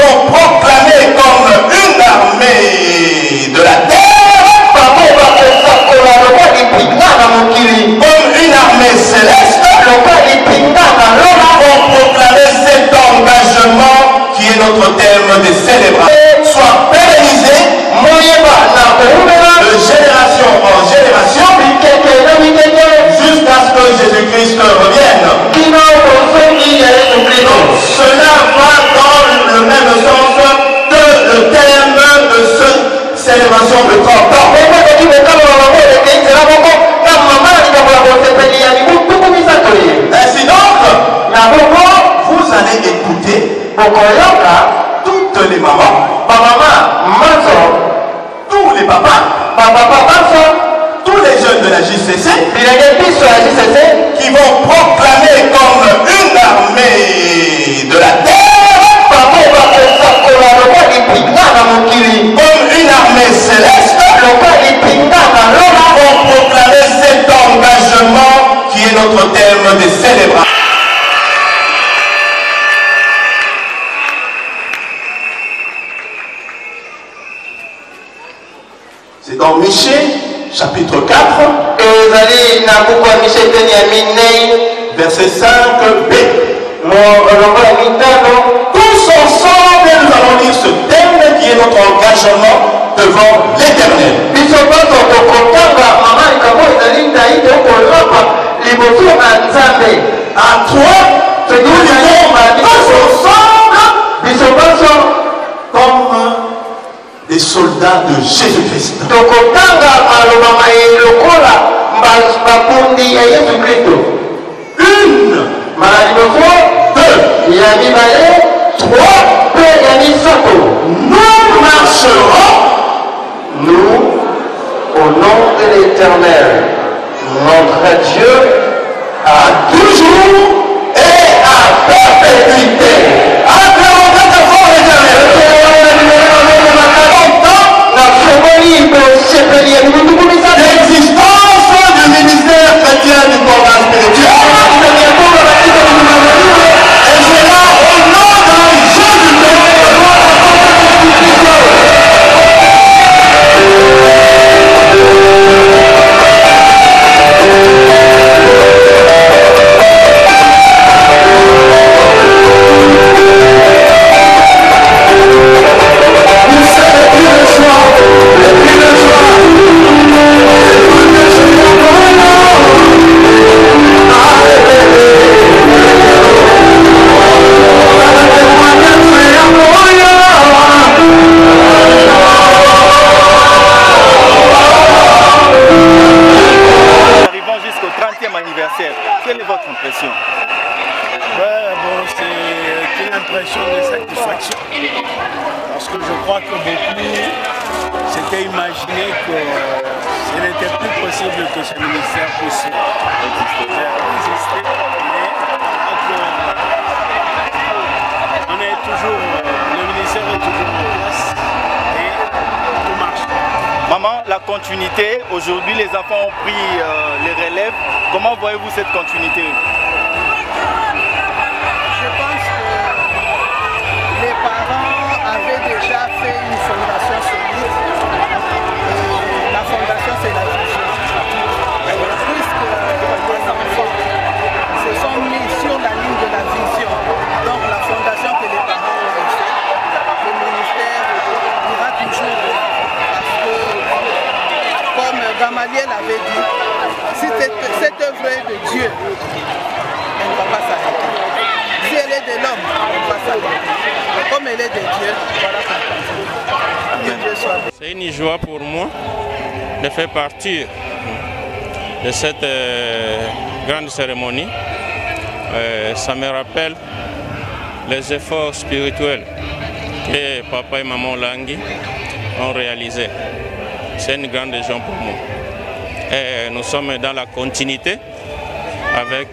vont proclamer comme une armée de la terre, comme une armée céleste, vont proclamer cet engagement qui est notre thème de célébration, soit pérennisé de génération en génération jusqu'à ce que Jésus-Christ revienne. Cela va dans le même sens que le thème de cette célébration de 30 ans. Ainsi donc, vous allez écouter toutes les mamans, tous les papas, tous les jeunes de la JCC qui vont proclamer comme une armée de la terre, comme une armée céleste, vont proclamer cet engagement qui est notre thème de célébration. C'est dans Michée, chapitre 4, verset 5b. Tous ensemble, nous allons lire ce thème qui est notre engagement devant l'Éternel. À toi, nous disons tous ensemble comme des soldats de Jésus-Christ. Une, deux, trois, nous marcherons, Nous, au nom de l'Éternel, notre Dieu, à toujours et à perpétuité. Acclamons très fort l'Éternel. L'existence du ministère chrétien du combat spirituel. Et c'est là au nom de Jésus-Christ. Quelle est votre impression? C'est une impression de satisfaction. Parce que je crois que beaucoup s'étaient imaginé que ce n'était plus possible que ce ministère puisse exister. Mais on est toujours, le ministère est toujours en place et tout marche. Maman, la continuité, aujourd'hui les enfants ont pris les relèves. Comment voyez-vous cette continuité? Je pense que les parents avaient déjà fait une fondation solide. Et la fondation, c'est la vision. Puisque les enfants se sont mis sur la ligne de la vision, donc la fondation que les parents ont laissée, le ministère ira toujours. Parce que, comme Gamaliel avait dit, si cette œuvre est de Dieu, elle ne va pas s'arrêter. Si elle est de l'homme, elle va s'arrêter. Mais comme elle est de Dieu, voilà qu'on continue. Que Dieu soit béni. C'est une joie pour moi de faire partie de cette grande cérémonie. Ça me rappelle les efforts spirituels que papa et maman Langui ont réalisés. C'est une grande joie pour moi. Et nous sommes dans la continuité avec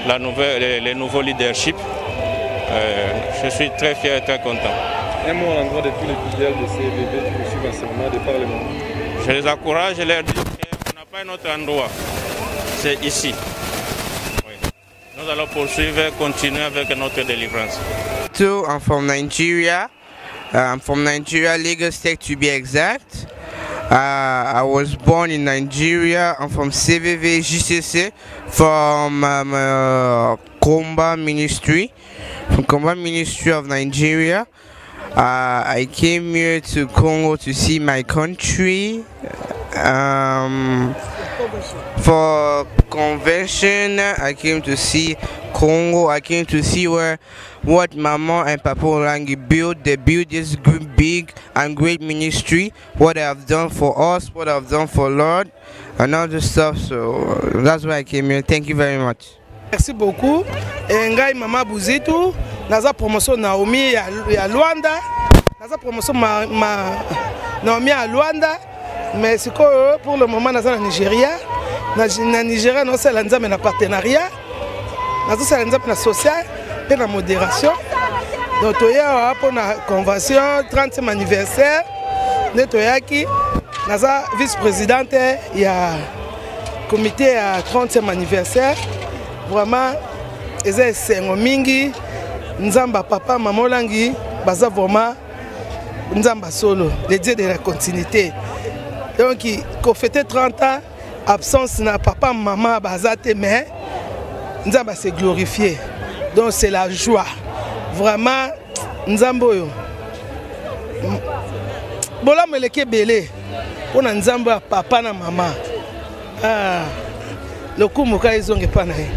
les nouveaux leaderships. Je suis très fier et très content. Un mot à l'endroit de tous les fidèles de ces bébés qui poursuivent l'enseignement de par les mamans. Je les encourage, je leur dis qu'on n'a pas un autre endroit. C'est ici. Oui. Nous allons poursuivre et continuer avec notre délivrance. Buzito. I'm from Nigeria. I'm from Nigeria, Lagos State to be exact. I was born in Nigeria. I'm from CVV JCC, from Komba Ministry, of Nigeria. I came here to Congo to see my country for convention. I came to see Congo. I came to see what Mama and Papa Olangi built. They built this big and great ministry. What they have done for us, what I've done for Lord, and all this stuff. So that's why I came here. Thank you very much. Merci beaucoup. Ngai Mama Buzito. Naza promotion Naomi ya Luanda. Naza promotion Naomi à Luanda. Mais c'est quoi pour le moment naza na Nigeria. Na Nigeria non c'est l'anzame na partenariat. Naza c'est l'anzame na social et na modération. Donc toya pour na convention 30e anniversaire. Netoyaki naza vice-présidente ya comité à 30e anniversaire. Vraiment eza sengo mingi. Nzamba papa Mama Olangi baza vraiment Nzamba solo, le dieu de la continuité. Donc qu'on fêtait 30 ans absence na papa maman bazate mais Nzamba s'est glorifié. Donc c'est la joie. Vraiment Nzambo yo. Bola meleke belé. On a Nzamba papa na maman. Ah le coup moka izonge pa na ye.